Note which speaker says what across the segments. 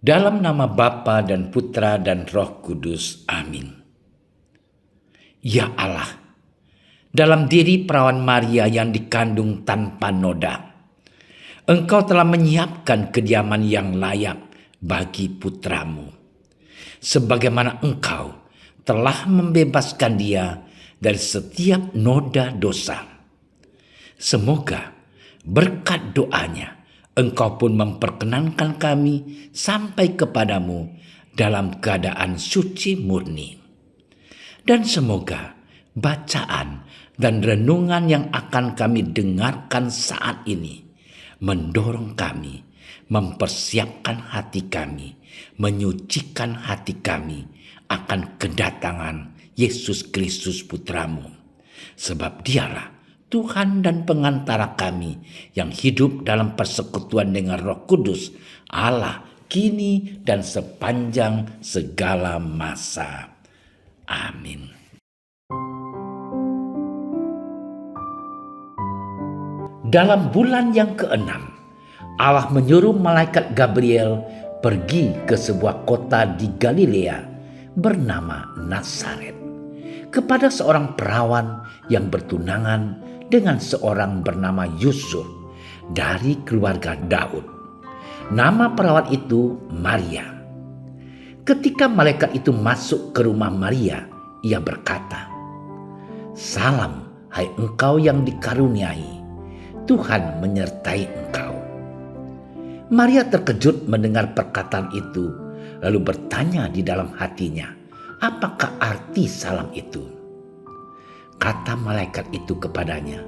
Speaker 1: Dalam nama Bapa dan Putra dan Roh Kudus. Amin. Ya Allah, dalam diri perawan Maria yang dikandung tanpa noda, Engkau telah menyiapkan kediaman yang layak bagi putramu. Sebagaimana Engkau telah membebaskan dia dari setiap noda dosa. Semoga berkat doanya Engkau pun memperkenankan kami sampai kepadamu dalam keadaan suci murni. Dan semoga bacaan dan renungan yang akan kami dengarkan saat ini mendorong kami, mempersiapkan hati kami, menyucikan hati kami akan kedatangan Yesus Kristus Putramu. Sebab Dialah Tuhan dan pengantara kami yang hidup dalam persekutuan dengan Roh Kudus, Allah kini dan sepanjang segala masa. Amin. Dalam bulan yang ke-6, Allah menyuruh malaikat Gabriel pergi ke sebuah kota di Galilea bernama Nazaret kepada seorang perawan yang bertunangan dengan seorang bernama Yusuf dari keluarga Daud. Nama perawan itu Maria. Ketika malaikat itu masuk ke rumah Maria, ia berkata, "Salam, hai engkau yang dikaruniai, Tuhan menyertai engkau." Maria terkejut mendengar perkataan itu, lalu bertanya di dalam hatinya, apakah arti salam itu? Kata malaikat itu kepadanya,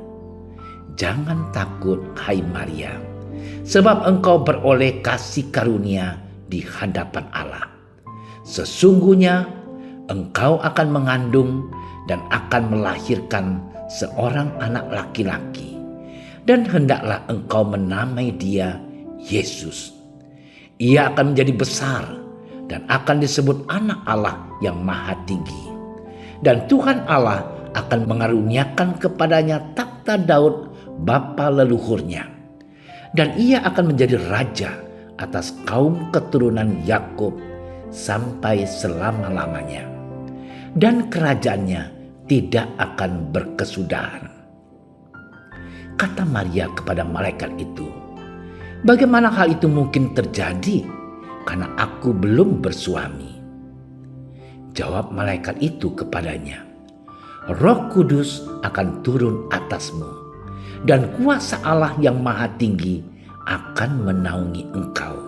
Speaker 1: "Jangan takut, hai Maria, sebab engkau beroleh kasih karunia di hadapan Allah. Sesungguhnya engkau akan mengandung dan akan melahirkan seorang anak laki-laki, dan hendaklah engkau menamai dia Yesus. Ia akan menjadi besar dan akan disebut anak Allah yang Maha Tinggi. Dan Tuhan Allah akan mengaruniakan kepadanya takhta Daud bapa leluhurnya. Dan ia akan menjadi raja atas kaum keturunan Yakub sampai selama-lamanya. Dan kerajaannya tidak akan berkesudahan." Kata Maria kepada malaikat itu, "Bagaimana hal itu mungkin terjadi? Karena aku belum bersuami." Jawab malaikat itu kepadanya, "Roh Kudus akan turun atasmu, dan kuasa Allah yang Maha Tinggi akan menaungi engkau.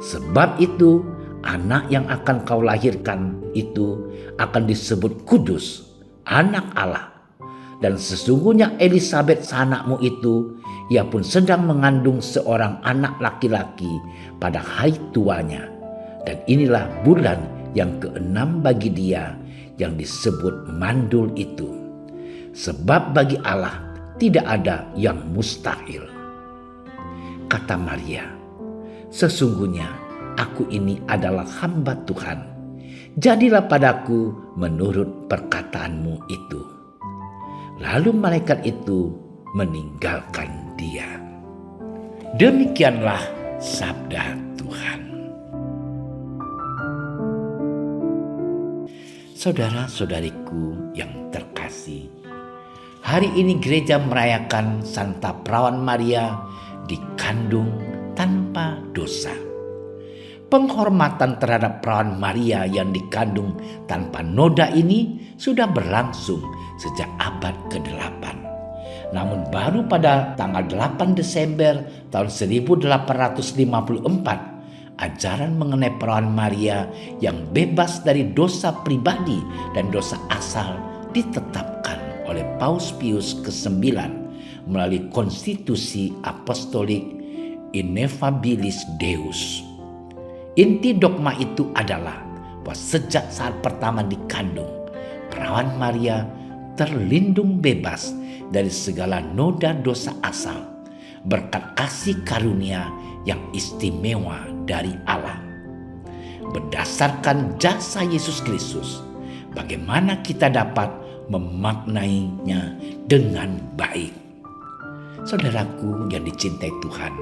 Speaker 1: Sebab itu anak yang akan kau lahirkan itu akan disebut kudus, anak Allah. Dan sesungguhnya Elisabet sanakmu itu, ia pun sedang mengandung seorang anak laki-laki pada hari tuanya. Dan inilah bulan yang ke-6 bagi dia yang disebut mandul itu. Sebab bagi Allah tidak ada yang mustahil." Kata Maria, "Sesungguhnya aku ini adalah hamba Tuhan. Jadilah padaku menurut perkataanmu itu." Lalu malaikat itu meninggalkan dia. Demikianlah sabda Tuhan. Saudara-saudariku yang terkasih, hari ini gereja merayakan Santa Perawan Maria dikandung tanpa dosa. Penghormatan terhadap Perawan Maria yang dikandung tanpa noda ini sudah berlangsung sejak abad ke-8. Namun baru pada tanggal 8 Desember tahun 1854, ajaran mengenai Perawan Maria yang bebas dari dosa pribadi dan dosa asal ditetapkan oleh Paus Pius ke-9 melalui konstitusi apostolik Ineffabilis Deus. Inti dogma itu adalah bahwa sejak saat pertama dikandung, Perawan Maria terlindung bebas dari segala noda dosa asal berkat kasih karunia yang istimewa dari Allah. Berdasarkan jasa Yesus Kristus, bagaimana kita dapat memaknainya dengan baik? Saudaraku yang dicintai Tuhan,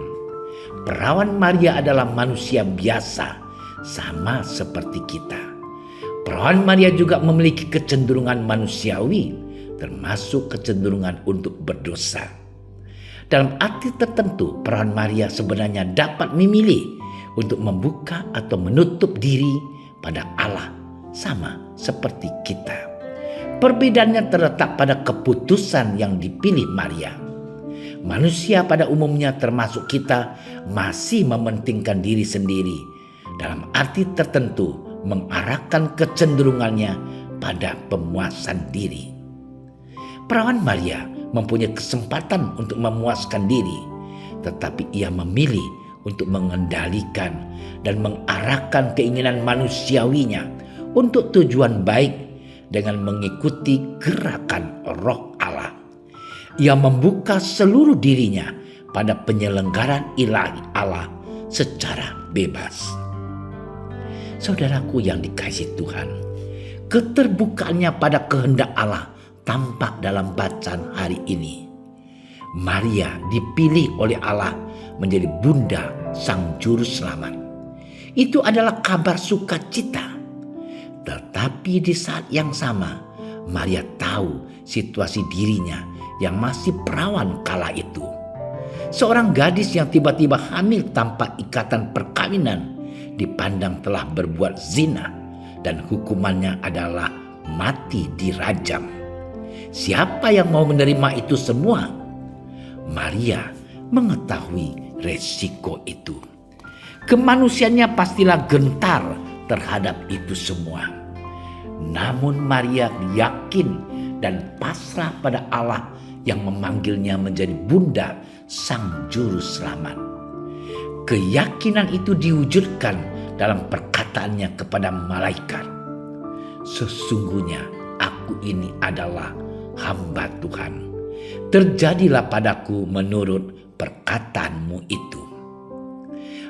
Speaker 1: Perawan Maria adalah manusia biasa, sama seperti kita. Perawan Maria juga memiliki kecenderungan manusiawi, termasuk kecenderungan untuk berdosa. Dalam arti tertentu, perawan Maria sebenarnya dapat memilih untuk membuka atau menutup diri pada Allah, sama seperti kita. Perbedaannya terletak pada keputusan yang dipilih Maria. Manusia pada umumnya termasuk kita masih mementingkan diri sendiri, dalam arti tertentu mengarahkan kecenderungannya pada pemuasan diri. Perawan Maria mempunyai kesempatan untuk memuaskan diri, tetapi ia memilih untuk mengendalikan dan mengarahkan keinginan manusiawinya untuk tujuan baik dengan mengikuti gerakan Roh Allah. Ia membuka seluruh dirinya pada penyelenggaraan ilahi Allah secara bebas. Saudaraku yang dikasihi Tuhan, keterbukaannya pada kehendak Allah tampak dalam bacaan hari ini. Maria dipilih oleh Allah menjadi bunda Sang Juru Selamat. Itu adalah kabar sukacita. Tetapi di saat yang sama, Maria tahu situasi dirinya yang masih perawan kala itu. Seorang gadis yang tiba-tiba hamil tanpa ikatan perkawinan dipandang telah berbuat zina, dan hukumannya adalah mati dirajam. Siapa yang mau menerima itu semua? Maria mengetahui resiko itu. Kemanusiaannya pastilah gentar terhadap itu semua. Namun Maria yakin dan pasrah pada Allah yang memanggilnya menjadi bunda Sang Juru Selamat. Keyakinan itu diwujudkan dalam perkataannya kepada malaikat. Sesungguhnya aku ini adalah hamba Tuhan. Terjadilah padaku menurut perkataanmu itu.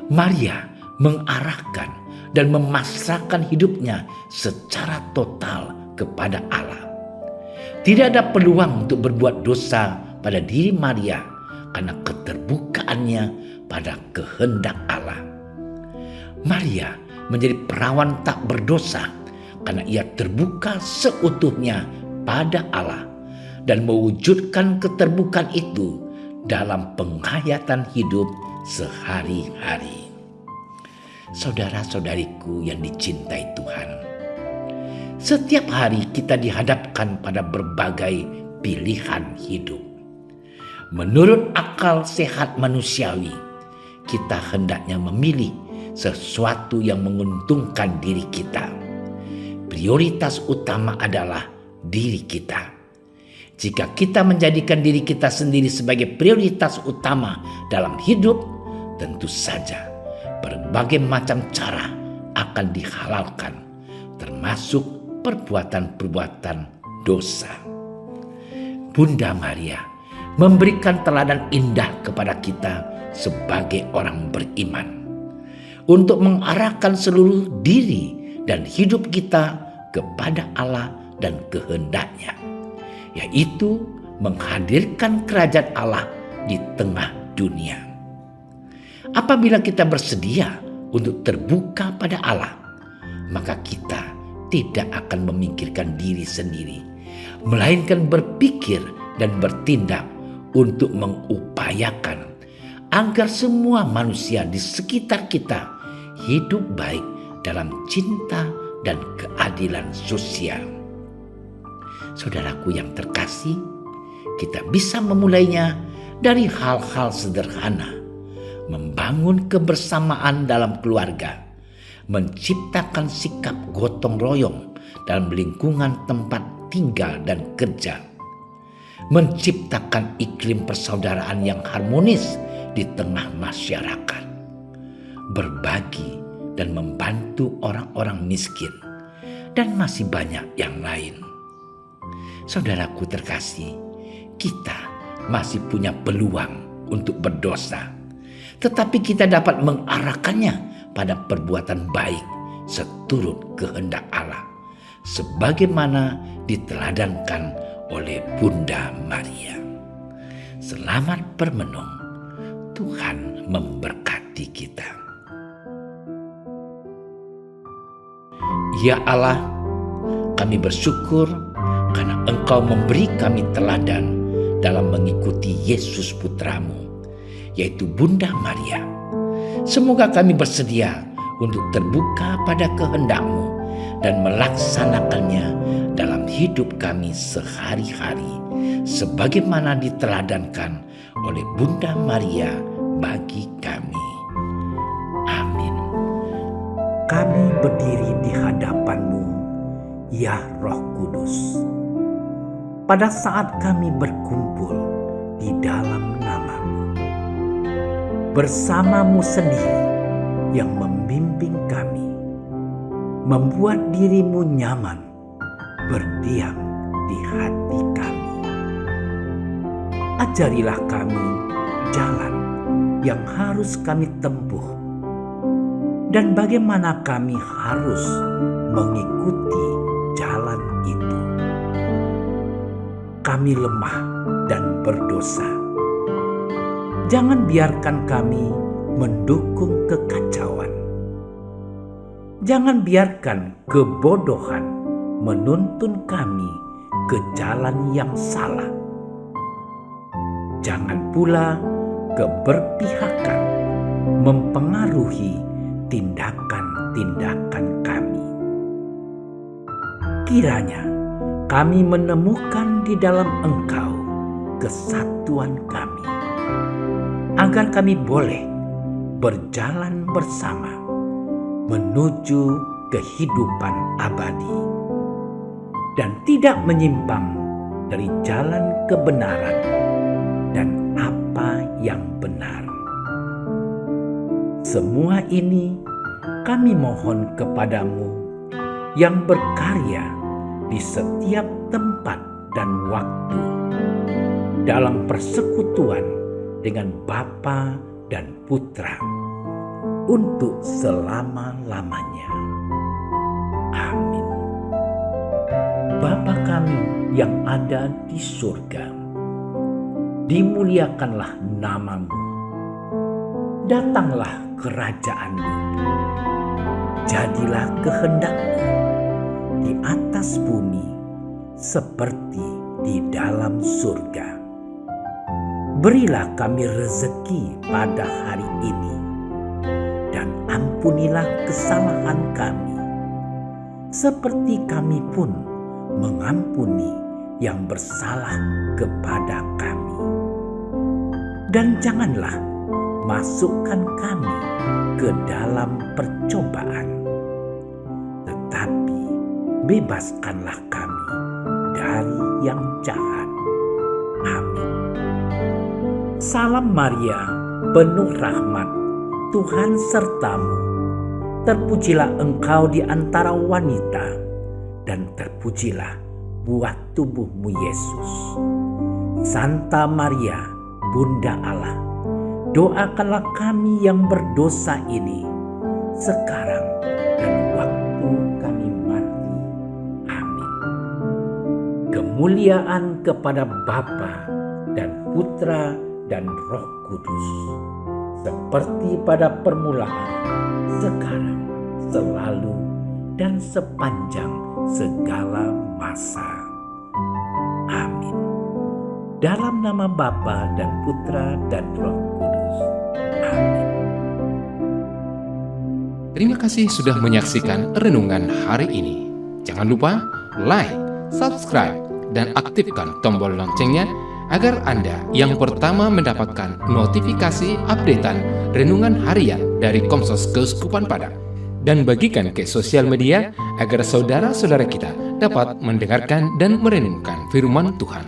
Speaker 1: Maria mengarahkan dan memasrahkan hidupnya secara total kepada Allah. Tidak ada peluang untuk berbuat dosa pada diri Maria karena keterbukaannya pada kehendak Allah. Maria menjadi perawan tak berdosa karena ia terbuka seutuhnya pada Allah dan mewujudkan keterbukaan itu dalam penghayatan hidup sehari-hari. Saudara-saudariku yang dicintai Tuhan, setiap hari kita dihadapkan pada berbagai pilihan hidup. Menurut akal sehat manusiawi, kita hendaknya memilih sesuatu yang menguntungkan diri kita. Prioritas utama adalah diri kita. Jika kita menjadikan diri kita sendiri sebagai prioritas utama dalam hidup, tentu saja berbagai macam cara akan dihalalkan, termasuk perbuatan-perbuatan dosa. Bunda Maria memberikan teladan indah kepada kita sebagai orang beriman untuk mengarahkan seluruh diri dan hidup kita kepada Allah dan kehendaknya, yaitu menghadirkan kerajaan Allah di tengah dunia. Apabila kita bersedia untuk terbuka pada Allah, maka kita tidak akan memikirkan diri sendiri, melainkan berpikir dan bertindak untuk mengupayakan agar semua manusia di sekitar kita hidup baik dalam cinta dan keadilan sosial. Saudaraku yang terkasih, kita bisa memulainya dari hal-hal sederhana, membangun kebersamaan dalam keluarga, menciptakan sikap gotong royong dalam lingkungan tempat tinggal dan kerja, menciptakan iklim persaudaraan yang harmonis di tengah masyarakat, berbagi dan membantu orang-orang miskin, dan masih banyak yang lain. Saudaraku terkasih, kita masih punya peluang untuk berdosa, tetapi kita dapat mengarahkannya pada perbuatan baik seturut kehendak Allah, sebagaimana diteladankan oleh Bunda Maria. Selamat bermenung. Tuhan memberkati kita. Ya Allah, kami bersyukur karena Engkau memberi kami teladan dalam mengikuti Yesus Putramu, yaitu Bunda Maria. Semoga kami bersedia untuk terbuka pada kehendak-Mu dan melaksanakannya dalam hidup kami sehari-hari, sebagaimana diteladankan oleh Bunda Maria bagi kami. Amin. Kami berdiri di hadapan-Mu, ya Roh Kudus, pada saat kami berkumpul di dalam nama-Mu. Bersama-Mu sendiri yang membimbing kami, membuat diri-Mu nyaman berdiam di hati kami. Ajarilah kami jalan yang harus kami tempuh dan bagaimana kami harus mengikuti jalan itu. Kami lemah dan berdosa. Jangan biarkan kami mendukung kekacauan. Jangan biarkan kebodohan menuntun kami ke jalan yang salah. Jangan pula keberpihakan mempengaruhi tindakan-tindakan kami. Kiranya kami menemukan di dalam Engkau kesatuan kami, agar kami boleh berjalan bersama menuju kehidupan abadi dan tidak menyimpang dari jalan kebenaran dan apa yang benar. Semua ini kami mohon kepadamu yang berkarya di setiap tempat dan waktu dalam persekutuan dengan Bapa dan Putra untuk selama-lamanya. Amin. Bapa kami yang ada di surga, dimuliakanlah nama-Mu. Datanglah kerajaan-Mu. Jadilah kehendak-Mu di atas bumi seperti di dalam surga. Berilah kami rezeki pada hari ini, dan ampunilah kesalahan kami, seperti kami pun mengampuni yang bersalah kepada kami. Dan janganlah masukkan kami ke dalam percobaan, tetapi bebaskanlah kami dari yang jahat. Amin. Salam Maria, penuh rahmat, Tuhan sertamu. Terpujilah engkau di antara wanita, dan terpujilah buah tubuhmu Yesus. Santa Maria, Bunda Allah, doakanlah kami yang berdosa ini, sekarang dan waktu kami mati. Amin. Kemuliaan kepada Bapa dan Putra dan Roh Kudus, seperti pada permulaan, sekarang, selalu, dan sepanjang segala masa. Amin. Dalam nama Bapa dan Putra dan Roh Kudus. Amin.
Speaker 2: Terima kasih sudah menyaksikan renungan hari ini. Jangan lupa like, subscribe, dan aktifkan tombol loncengnya agar Anda yang pertama mendapatkan notifikasi updatean renungan harian dari Komsos Keuskupan Padang. Dan bagikan ke sosial media agar saudara-saudara kita dapat mendengarkan dan merenungkan firman Tuhan.